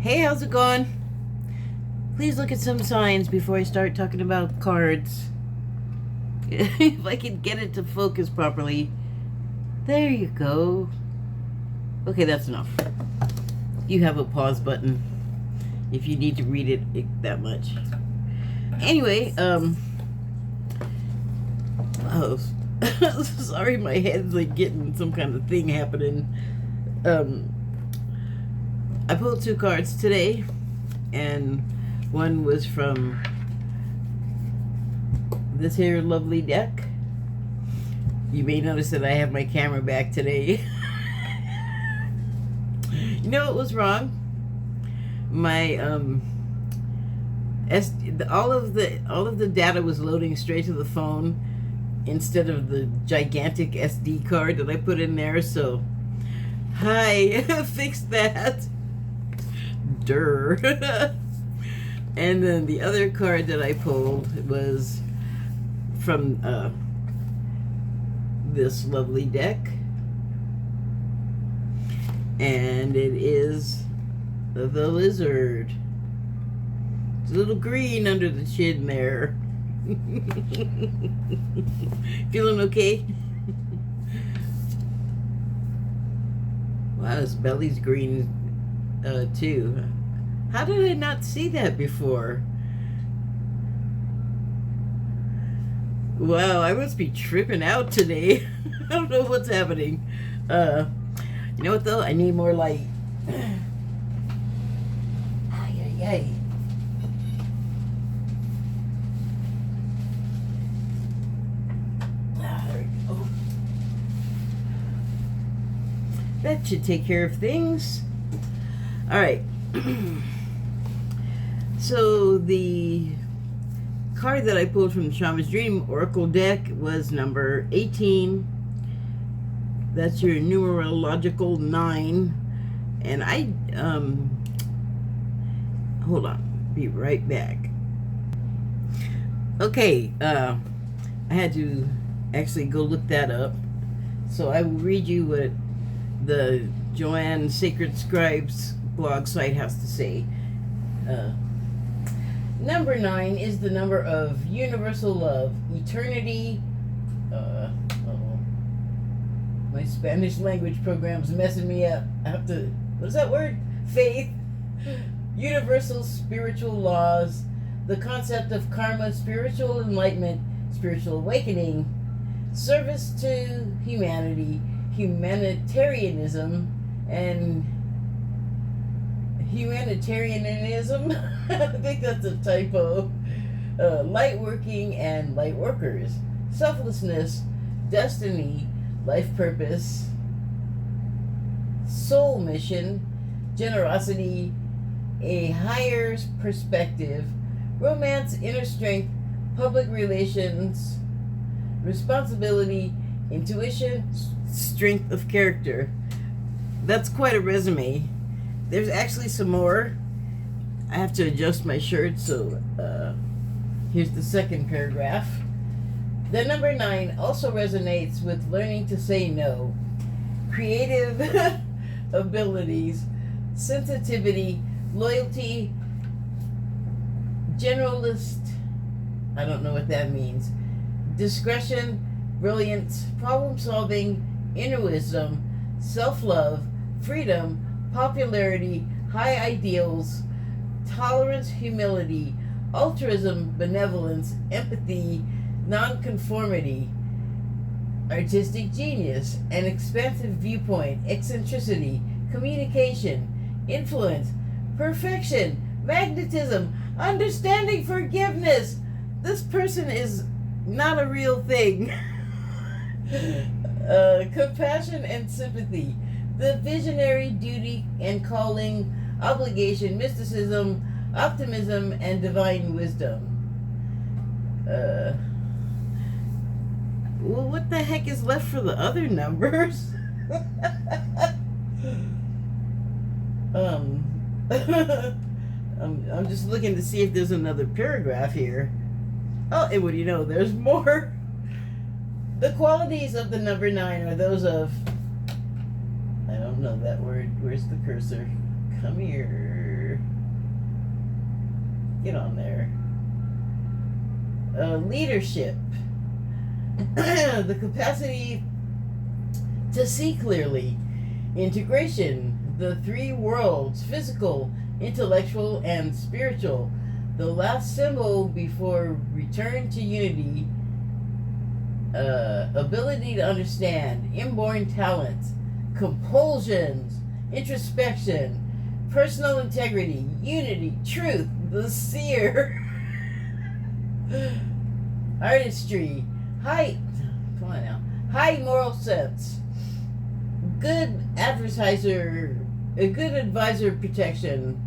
Hey, how's it going? Please look at some signs before I start talking about cards. If I can get it to focus properly. There you go. Okay, that's enough. You have a pause button if you need to read it that much. Anyway, oh, sorry, my head's like getting some kind of thing happening. I pulled 2 cards today, and one was from this here lovely deck. You may notice that I have my camera back today. You know what was wrong? My all of the data was loading straight to the phone instead of the gigantic SD card that I put in there. So, hi, fix that. Durr. And then the other card that I pulled was from this lovely deck, and it is the lizard. It's a little green under the chin there. Feeling okay? Wow, his belly's green too. How did I not see that before? Wow, I must be tripping out today. I don't know what's happening. You know what though? I need more light. Ay, ay, ay. There we go. That should take care of things. All right. So the card that I pulled from the Shaman's Dream Oracle deck was number 18. That's your numerological 9. And I, hold on, be right back. Okay, I had to actually go look that up. So I will read you what the Joanne Sacred Scribes blog site has to say. Number 9 is the number of universal love, eternity. My Spanish language program's messing me up. I have to, what is that word? Faith, universal spiritual laws, the concept of karma, spiritual enlightenment, spiritual awakening, service to humanity, humanitarianism, and humanitarianism. I think that's a typo. Light working and light workers, selflessness, destiny, life purpose, soul mission, generosity, a higher perspective, romance, inner strength, public relations, responsibility, intuition, strength of character. That's quite a resume. There's actually some more. I have to adjust my shirt, so here's the second paragraph. The number 9 also resonates with learning to say no, creative abilities, sensitivity, loyalty, generalist, I don't know what that means, discretion, brilliance, problem solving, inner wisdom, self-love, freedom, popularity, high ideals, tolerance, humility, altruism, benevolence, empathy, nonconformity, artistic genius, an expansive viewpoint, eccentricity, communication, influence, perfection, magnetism, understanding, forgiveness. This person is not a real thing. Compassion and sympathy, the visionary, duty and calling, obligation, mysticism, optimism, and divine wisdom. Well, what the heck is left for the other numbers? I'm just looking to see if there's another paragraph here. Oh, and what do you know? There's more. The qualities of the number 9 are those of, I don't know that word. Where's the cursor? Come here. Get on there. Leadership. The capacity to see clearly. Integration. The three worlds: physical, intellectual, and spiritual. The last symbol before return to unity. Ability to understand. Inborn talents. Compulsions. Introspection. Personal integrity. Unity. Truth. The seer. Artistry. High moral sense. Good advisor protection.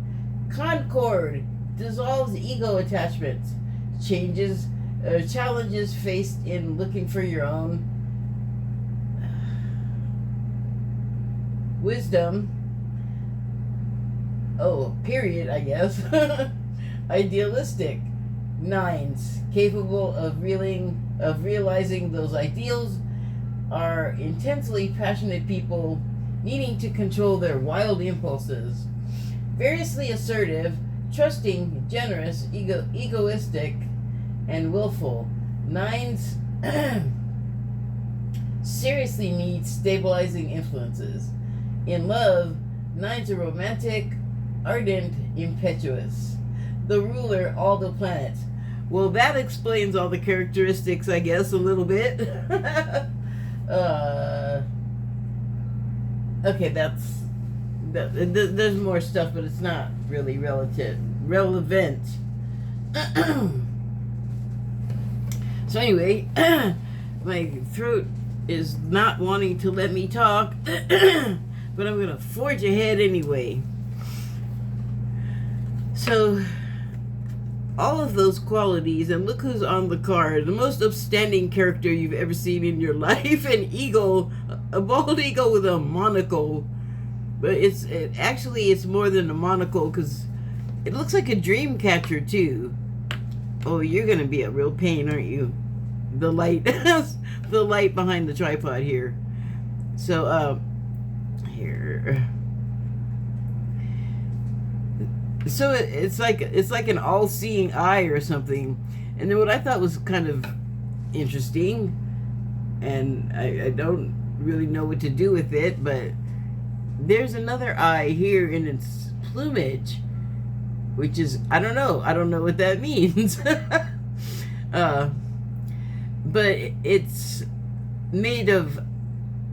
Concord. Dissolves ego attachments. Challenges faced in looking for your own. Wisdom. Period, I guess. Idealistic. Nines. Capable of realizing those ideals, are intensely passionate people needing to control their wild impulses. Variously assertive, trusting, generous, egoistic, and willful. Nines seriously need stabilizing influences. In love, nines are romantic, ardent, impetuous. The ruler, all the planets. Well, that explains all the characteristics, I guess, a little bit. Okay, there's more stuff, but it's not really relevant. So anyway, my throat is not wanting to let me talk, but I'm gonna forge ahead anyway. So, all of those qualities, and look who's on the card, the most upstanding character you've ever seen in your life, an eagle, a bald eagle with a monocle. But it's more than a monocle, because it looks like a dream catcher too. Oh, you're gonna be a real pain, aren't you? The light, the light behind the tripod here. So, here. So it's like an all-seeing eye or something. And then what I thought was kind of interesting, and I don't really know what to do with it, but there's another eye here in its plumage, which is, I don't know what that means. But it's made of,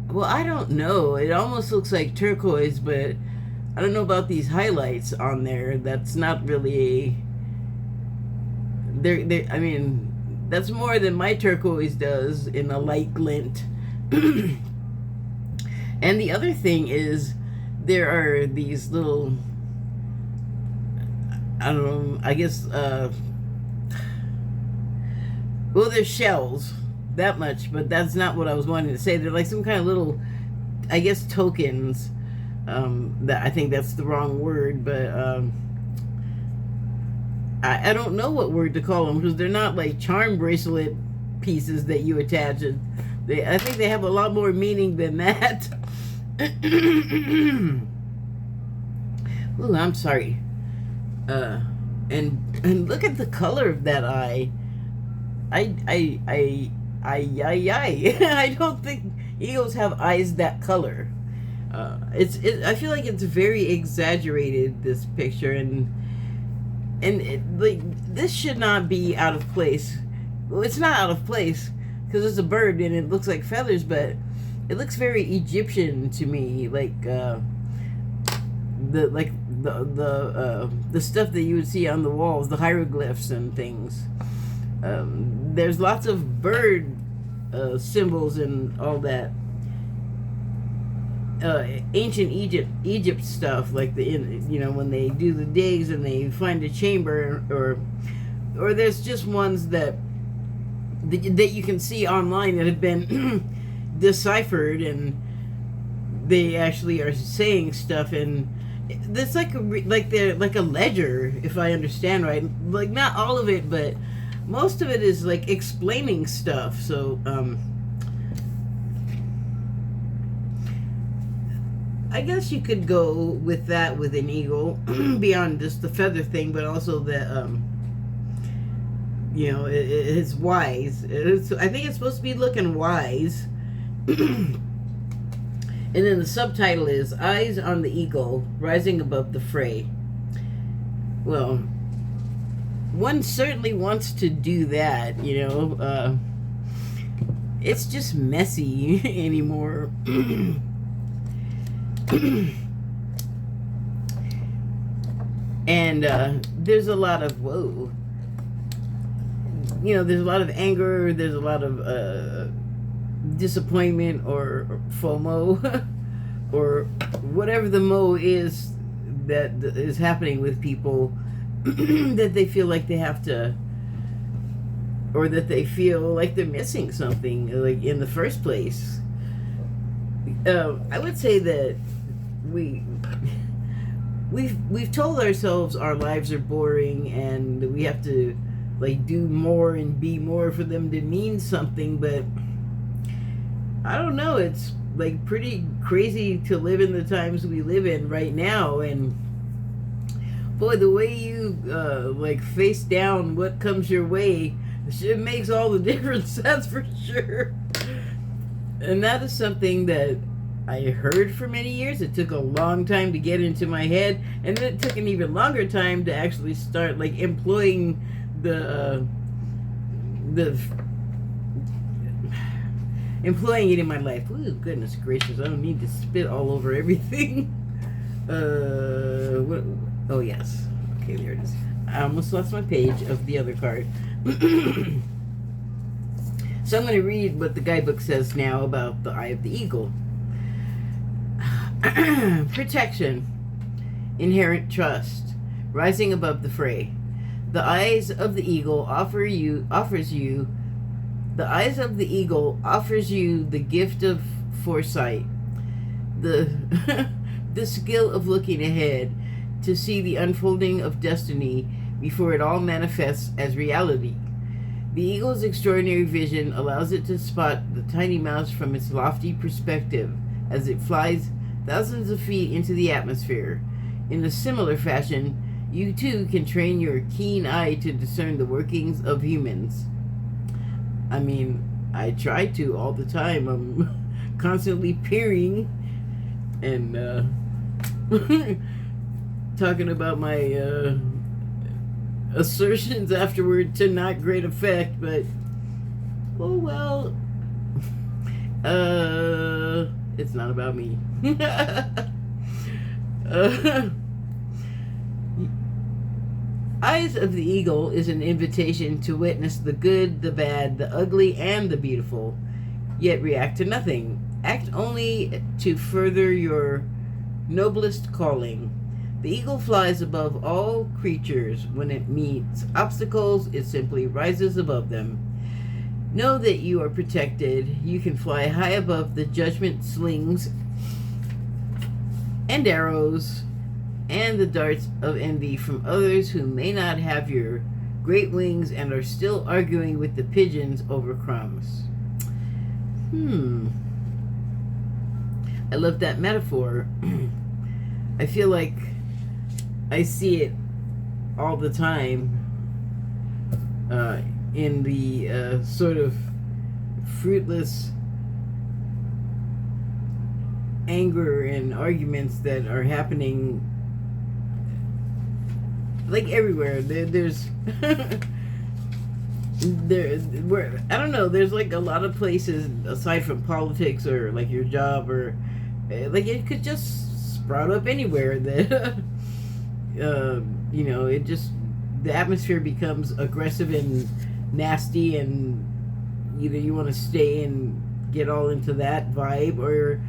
well, I don't know, it almost looks like turquoise, but I don't know about these highlights on there. That's not really I mean, that's more than my turquoise does in a light glint. And the other thing is, there are these little, I don't know, I guess, well, they're shells, that much, but that's not what I was wanting to say. They're like some kind of little, I guess, tokens. That I think that's the wrong word, but I don't know what word to call them, because they're not like charm bracelet pieces that you attach. I think they have a lot more meaning than that. Ooh, I'm sorry. And look at the color of that eye. I don't think eagles have eyes that color. I feel like it's very exaggerated, this picture, and like, this should not be out of place. Well, it's not out of place because it's a bird and it looks like feathers, but it looks very Egyptian to me, like the stuff that you would see on the walls, the hieroglyphs and things. There's lots of bird symbols and all that. Ancient Egypt stuff, like when they do the digs and they find a chamber, or there's just ones that you can see online that have been deciphered, and they actually are saying stuff, and it's like they're like a ledger, if I understand right. Like, not all of it, but most of it is like explaining stuff. So I guess you could go with that with an eagle, beyond just the feather thing, but also that it's wise. I think it's supposed to be looking wise. And then the subtitle is Eyes on the Eagle, Rising Above the Fray. Well, one certainly wants to do that, it's just messy anymore. And there's a lot of, there's a lot of anger, there's a lot of disappointment or FOMO or whatever the mo is that is happening with people that they feel like they have to, or that they feel like they're missing something, like in the first place. I would say that we've told ourselves our lives are boring and we have to like do more and be more for them to mean something, but I don't know, it's like pretty crazy to live in the times we live in right now. And boy, the way you like face down what comes your way, it makes all the difference, that's for sure. And that is something that I heard for many years. It took a long time to get into my head, and then it took an even longer time to actually start like employing employing it in my life. Ooh, goodness gracious, I don't need to spit all over everything. What? Oh yes, okay, there it is. I almost lost my page of the other card. So I'm going to read what the guidebook says now about the Eye of the Eagle. Protection, inherent trust, rising above the fray. The eyes of the eagle offers you the gift of foresight, the skill of looking ahead to see the unfolding of destiny before it all manifests as reality. The eagle's extraordinary vision allows it to spot the tiny mouse from its lofty perspective as it flies thousands of feet into the atmosphere. In a similar fashion, you too can train your keen eye to discern the workings of humans. I mean, I try to all the time. I'm constantly peering and talking about my assertions afterward to not great effect, but oh well. It's not about me. Eyes of the Eagle is an invitation to witness the good, the bad, the ugly, and the beautiful, yet react to nothing. Act only to further your noblest calling. The eagle flies above all creatures. When it meets obstacles, it simply rises above them. Know that you are protected. You can fly high above the judgment slings and arrows and the darts of envy from others who may not have your great wings and are still arguing with the pigeons over crumbs. I love that metaphor. I feel like I see it all the time in the sort of fruitless anger and arguments that are happening like everywhere. There's where I don't know, there's like a lot of places aside from politics or like your job, or like it could just sprout up anywhere that it just, the atmosphere becomes aggressive and nasty, and either you want to stay and get all into that vibe, or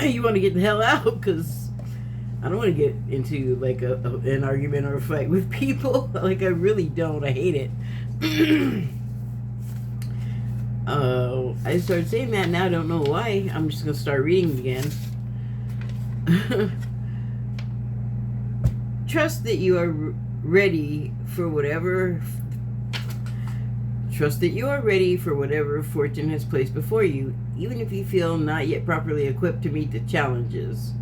you want to get the hell out, because I don't want to get into like an argument or a fight with people. Like I really don't. I hate it. I started saying that, now I don't know why. I'm just gonna start reading it again. Trust that you are ready for whatever. Trust that you are ready for whatever fortune has placed before you, even if you feel not yet properly equipped to meet the challenges.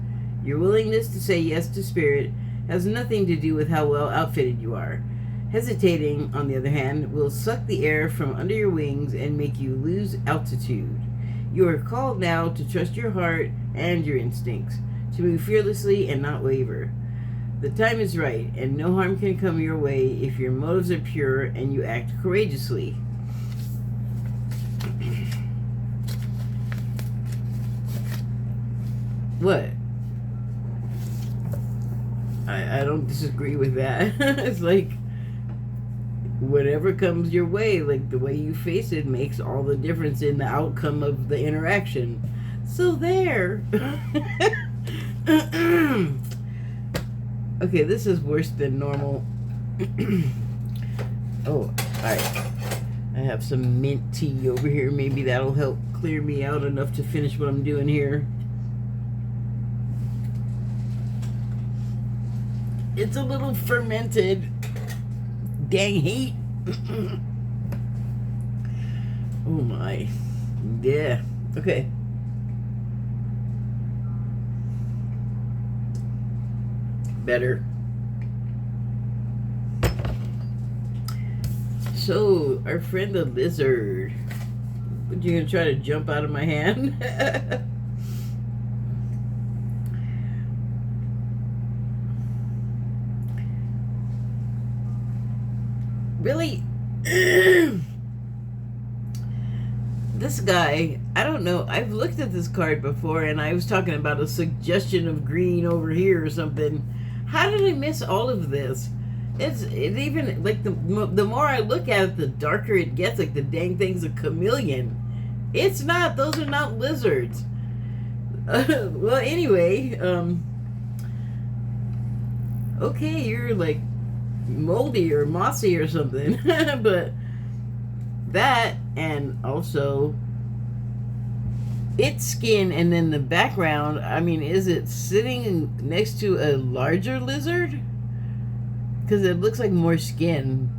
Your willingness to say yes to spirit has nothing to do with how well outfitted you are. Hesitating, on the other hand, will suck the air from under your wings and make you lose altitude. You are called now to trust your heart and your instincts, to move fearlessly and not waver. The time is right, and no harm can come your way if your motives are pure and you act courageously. What? I don't disagree with that. It's like, whatever comes your way, like the way you face it makes all the difference in the outcome of the interaction. So there. Okay, this is worse than normal. Oh, alright. I have some mint tea over here. Maybe that'll help clear me out enough to finish what I'm doing here. It's a little fermented. Dang heat. Oh my. Yeah. Okay. Better. So, our friend the lizard. What, you gonna try to jump out of my hand? Really? This guy, I don't know. I've looked at this card before, and I was talking about a suggestion of green over here or something. How did I miss all of this? It even, like, the more I look at it, the darker it gets. Like, the dang thing's a chameleon. It's not. Those are not lizards. Well, anyway, okay, you're, like, moldy or mossy or something. But that, and also its skin, and then the background, I mean, is it sitting next to a larger lizard? Because it looks like more skin.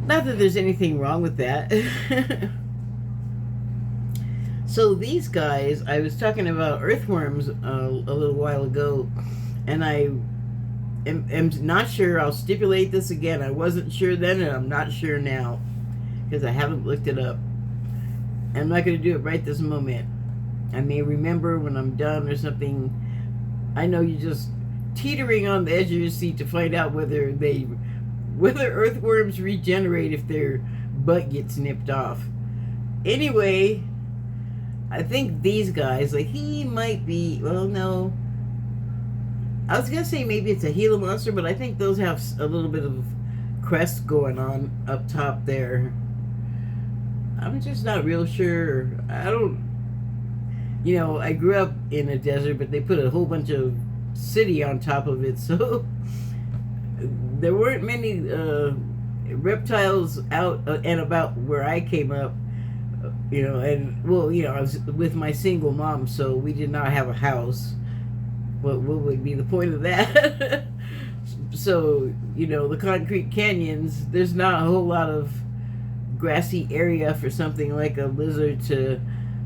Not that there's anything wrong with that. So these guys, I was talking about earthworms a little while ago, and I am not sure. I'll stipulate this again. I wasn't sure then, and I'm not sure now, because I haven't looked it up. I'm not going to do it right this moment. I may remember when I'm done or something. I know you're just teetering on the edge of your seat to find out whether earthworms regenerate if their butt gets nipped off. Anyway, I think these guys, like, he might be, well, no. I was going to say maybe it's a Gila monster, but I think those have a little bit of crest going on up top there. I'm just not real sure. I don't, I grew up in a desert, but they put a whole bunch of city on top of it, so there weren't many reptiles out and about where I came up, and, well, I was with my single mom, so we did not have a house. What would be the point of that? So, the concrete canyons, there's not a whole lot of grassy area for something like a lizard to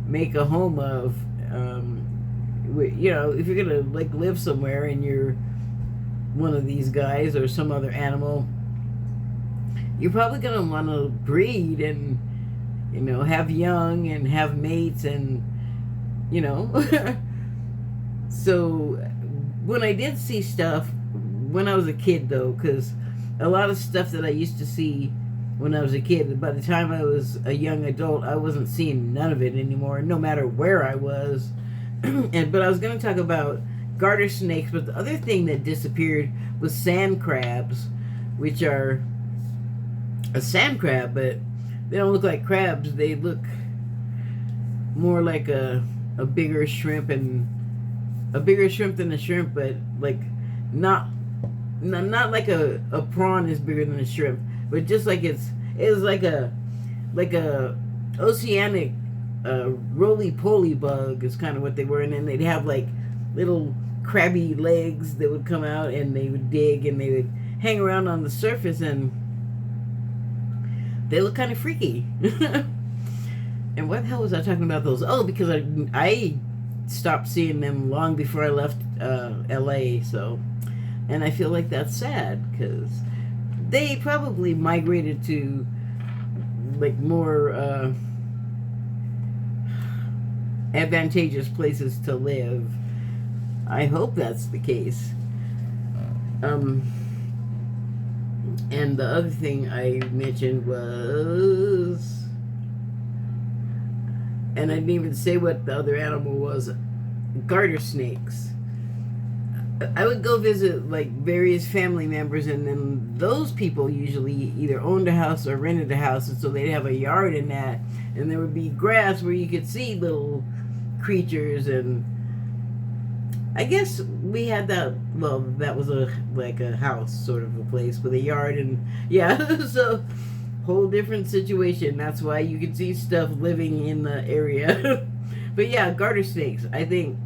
make a home of. If you're gonna, like, live somewhere and you're one of these guys or some other animal, you're probably gonna want to breed and have young and have mates and So when I did see stuff when I was a kid, though, because a lot of stuff that I used to see when I was a kid, by the time I was a young adult, I wasn't seeing none of it anymore, no matter where I was. But I was going to talk about garter snakes, but the other thing that disappeared was sand crabs, which are a sand crab, but they don't look like crabs. They look more like a bigger shrimp, and a bigger shrimp than a shrimp, but like not like a prawn is bigger than a shrimp, but just like it's like a oceanic roly-poly bug is kind of what they were. And then they'd have like little crabby legs that would come out, and they would dig, and they would hang around on the surface, and they look kind of freaky. And what the hell was I talking about those? Oh, because I stopped seeing them long before I left LA. So, and I feel like that's sad because they probably migrated to like more advantageous places to live. I hope that's the case. And the other thing I mentioned was, and I didn't even say what the other animal was, garter snakes. I would go visit like various family members, and then those people usually either owned a house or rented a house, and so they'd have a yard in that, and there would be grass where you could see little creatures. And I guess we had that. Well, that was like a house sort of a place with a yard, and yeah, so whole different situation. That's why you could see stuff living in the area. But yeah, garter snakes. I think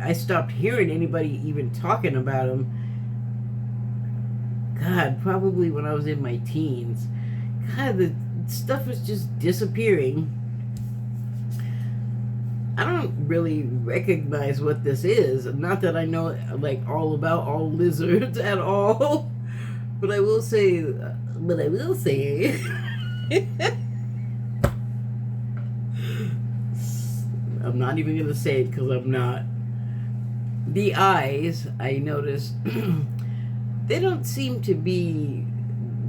I stopped hearing anybody even talking about them. God, probably when I was in my teens. God, the stuff was just disappearing. I don't really recognize what this is. Not that I know like all about all lizards at all. But I will say, I'm not even going to say it because I'm not. The eyes, I noticed, they don't seem to be,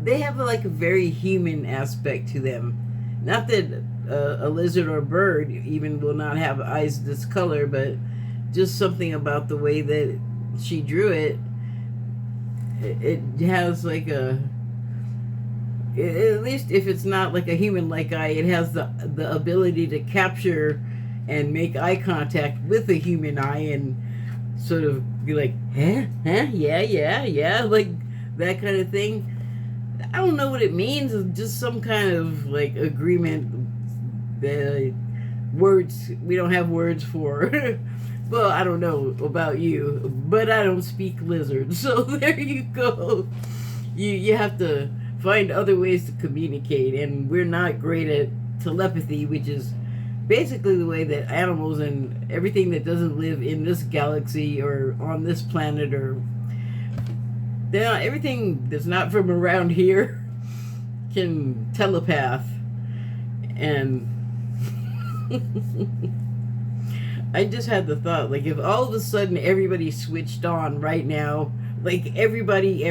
they have like a very human aspect to them. Not that a lizard or bird even will not have eyes this color, but just something about the way that she drew it. It has like at least if it's not like a human-like eye, it has the ability to capture and make eye contact with a human eye and sort of be like, yeah, like that kind of thing. I don't know what it means. It's just some kind of like agreement. Words we don't have words for. Well, I don't know about you, but I don't speak lizard, so there you go. You have to find other ways to communicate, and we're not great at telepathy, which is basically the way that animals and everything that doesn't live in this galaxy or on this planet, or everything that's not from around here can telepath. And I just had the thought, like, if all of a sudden everybody switched on right now, like everybody,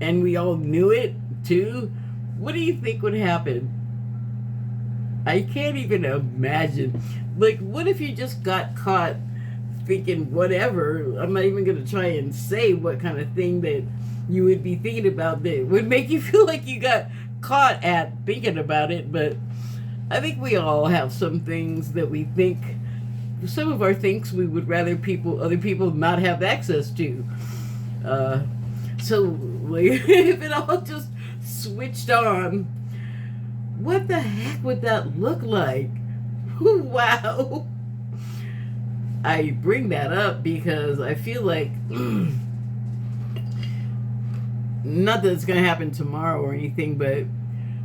and we all knew it too, what do you think would happen? I can't even imagine. Like, what if you just got caught thinking whatever? I'm not even going to try and say what kind of thing that you would be thinking about that would make you feel like you got caught at thinking about it, but I think we all have some things that we think, some of our thinks we would rather other people not have access to. So, like, if it all just switched on, what the heck would that look like? Wow. I bring that up because I feel like, not that it's going to happen tomorrow or anything, but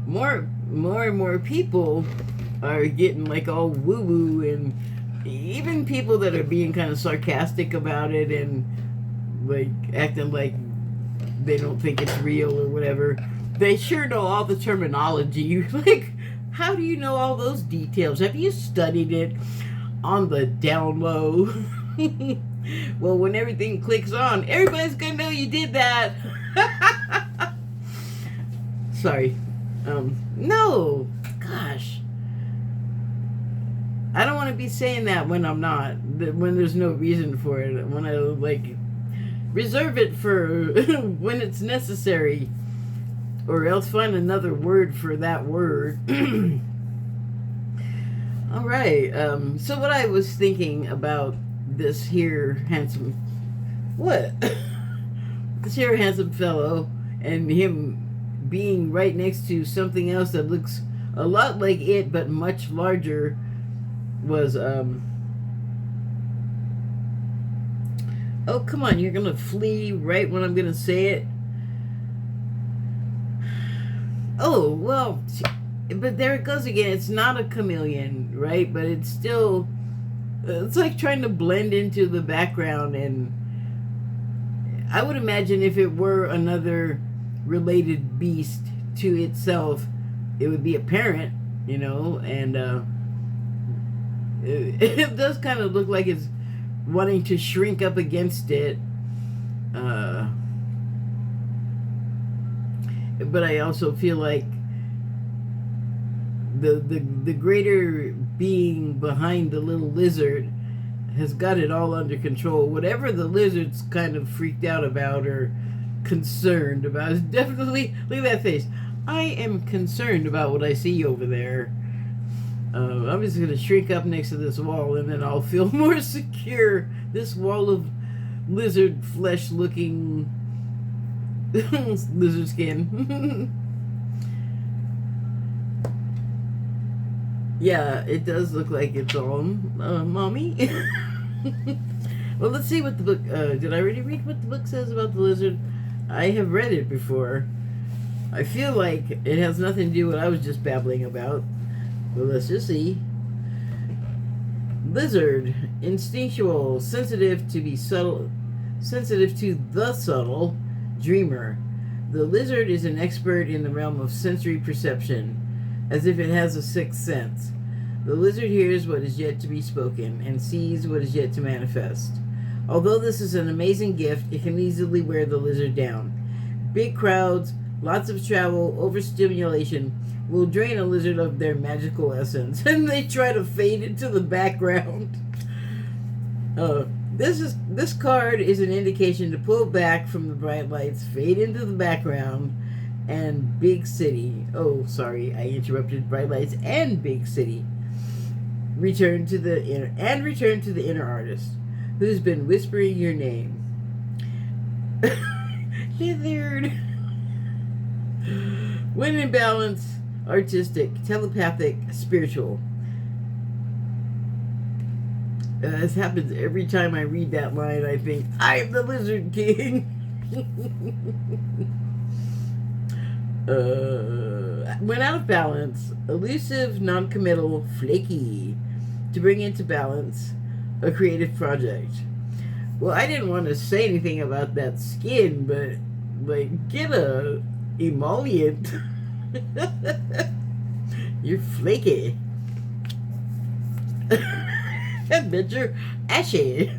more and more people are getting like all woo-woo, and even people that are being kind of sarcastic about it and like acting like they don't think it's real or whatever. They sure know all the terminology. Like, how do you know all those details? Have you studied it on the down low? Well, when everything clicks on, everybody's gonna know you did that. Sorry. No. Gosh. I don't want to be saying that when I'm not. When there's no reason for it. When I, like, reserve it for when it's necessary. Or else find another word for that word. Alright. So what I was thinking about this here handsome... What? This here handsome fellow and him being right next to something else that looks a lot like it but much larger was oh, come on, you're gonna flee right when I'm gonna say it. Oh, well, but there it goes again. It's not a chameleon, right? But it's still It's like trying to blend into the background, and I would imagine if it were another related beast to itself, it would be apparent, you know, and it does kind of look like it's wanting to shrink up against it. But I also feel like the greater being behind the little lizard has got it all under control. Whatever the lizard's kind of freaked out about or concerned about is definitely, look at that face. I am concerned about what I see over there. I'm just going to shrink up next to this wall, and then I'll feel more secure. This wall of lizard flesh looking lizard skin. Yeah, it does look like it's all mommy. Well, let's see what the book, did I already read what the book says about the lizard? I have read it before. I feel like it has nothing to do with what I was just babbling about. But let's just see. Lizard, instinctual, sensitive to the subtle, dreamer. The lizard is an expert in the realm of sensory perception, as if it has a sixth sense. The lizard hears what is yet to be spoken and sees what is yet to manifest. Although this is an amazing gift, it can easily wear the lizard down. Big crowds, lots of travel, overstimulation will drain a lizard of their magical essence, and they try to fade into the background. This card is an indication to pull back from the bright lights, fade into the background, and big city. Oh, sorry, I interrupted. Bright lights and big city. Return to the inner artist, who's been whispering your name. Lizard. When in balance, artistic, telepathic, spiritual. This happens every time I read that line. I think, I am the Lizard King. When out of balance, elusive, non-committal, flaky. To bring into balance, a creative project. Well, I didn't want to say anything about that skin, but, like, get a emollient. You're flaky. That bitch, you're ashy.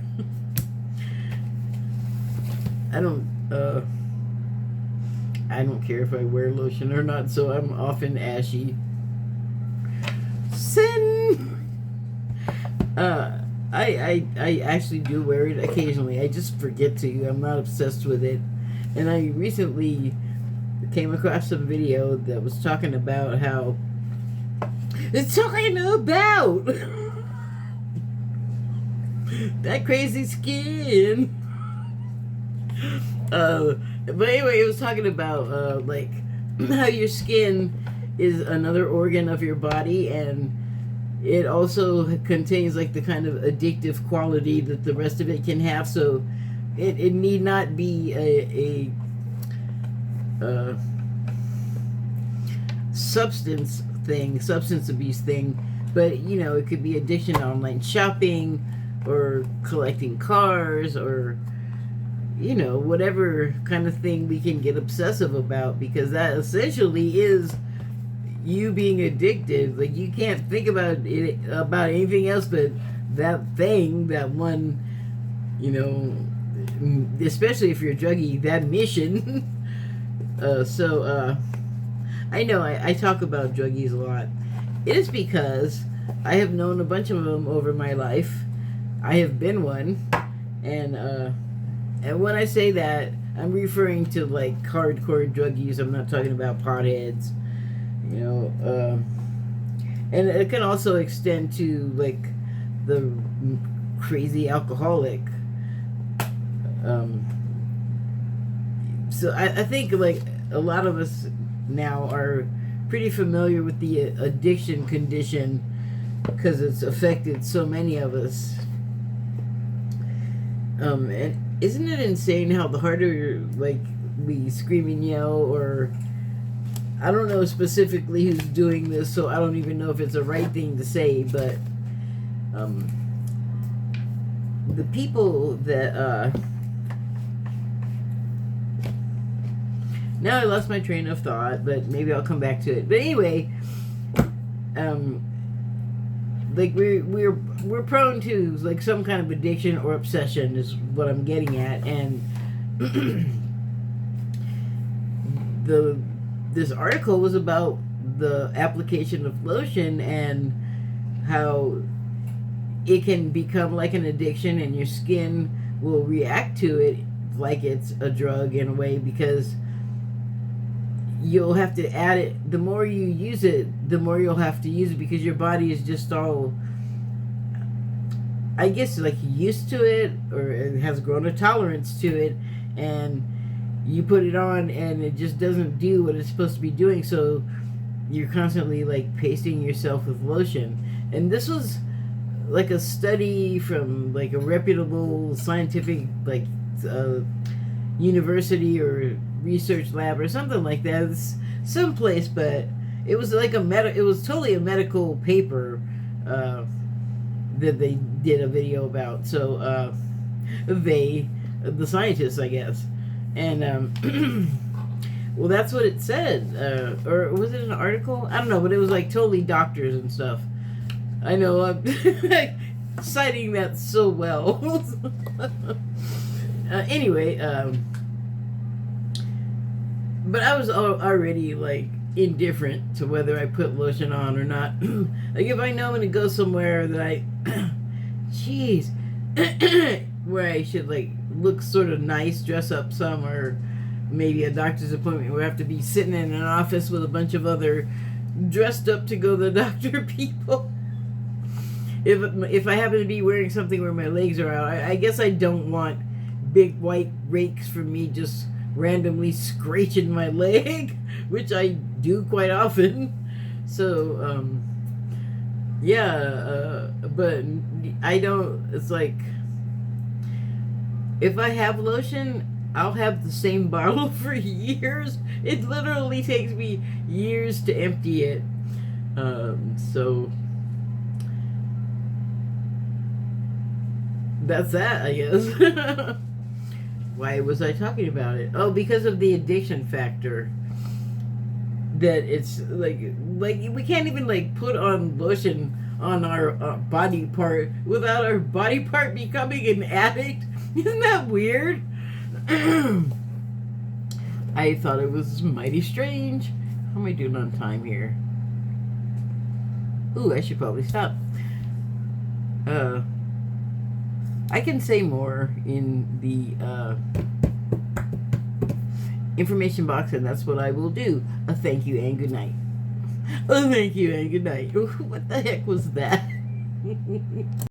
I don't care if I wear lotion or not, so I'm often ashy. Sin. I actually do wear it occasionally. I just forget to. I'm not obsessed with it. And I recently came across some video that was talking about how that crazy skin. But anyway, it was talking about like how your skin is another organ of your body, and it also contains like the kind of addictive quality that the rest of it can have. So it need not be a substance abuse thing, but you know, it could be addiction to online shopping or collecting cars, or you know, whatever kind of thing we can get obsessive about, because that essentially is you being addicted. Like, you can't think about it, about anything else but that thing, that one, you know, especially if you're a druggie, that mission. I know I talk about druggies a lot. It is because I have known a bunch of them over my life. I have been one, and when I say that, I'm referring to like hardcore druggies. I'm not talking about potheads, you know. And it can also extend to like the crazy alcoholic. So I think like a lot of us now are pretty familiar with the addiction condition because it's affected so many of us. And isn't it insane how the harder like we scream and yell, or I don't know specifically who's doing this, so I don't even know if it's the right thing to say, but the people that now I lost my train of thought, but maybe I'll come back to it. But anyway, like we're prone to like some kind of addiction or obsession is what I'm getting at, and this article was about the application of lotion and how it can become like an addiction, and your skin will react to it like it's a drug in a way, because you'll have to add it. The more you use it, the more you'll have to use it, because your body is just all, I guess, like used to it, or it has grown a tolerance to it, and you put it on and it just doesn't do what it's supposed to be doing, so you're constantly like pasting yourself with lotion. And this was like a study from like a reputable scientific like university or research lab or something like that. It's someplace, but it was like it was totally a medical paper that they did a video about. So the scientists, I guess, and well, that's what it said, or was it an article? I don't know, but it was like totally doctors and stuff. I know I'm citing that so well. Anyway, but I was already like indifferent to whether I put lotion on or not. Like if I know I'm gonna go somewhere that I, jeez, where I should like look sort of nice, dress up some, or maybe a doctor's appointment where I have to be sitting in an office with a bunch of other dressed up to go to the doctor people. If I happen to be wearing something where my legs are out, I guess I don't want big white rakes from me just randomly scratching my leg, which I do quite often. So, yeah, but I don't, it's like, if I have lotion, I'll have the same bottle for years. It literally takes me years to empty it. So that's that, I guess. Why was I talking about it? Oh, because of the addiction factor. That it's like we can't even like put on lotion on our body part without our body part becoming an addict. Isn't that weird? I thought it was mighty strange. How am I doing on time here? Ooh, I should probably stop. I can say more in the information box, and that's what I will do. A thank you and good night. A thank you and good night. What the heck was that?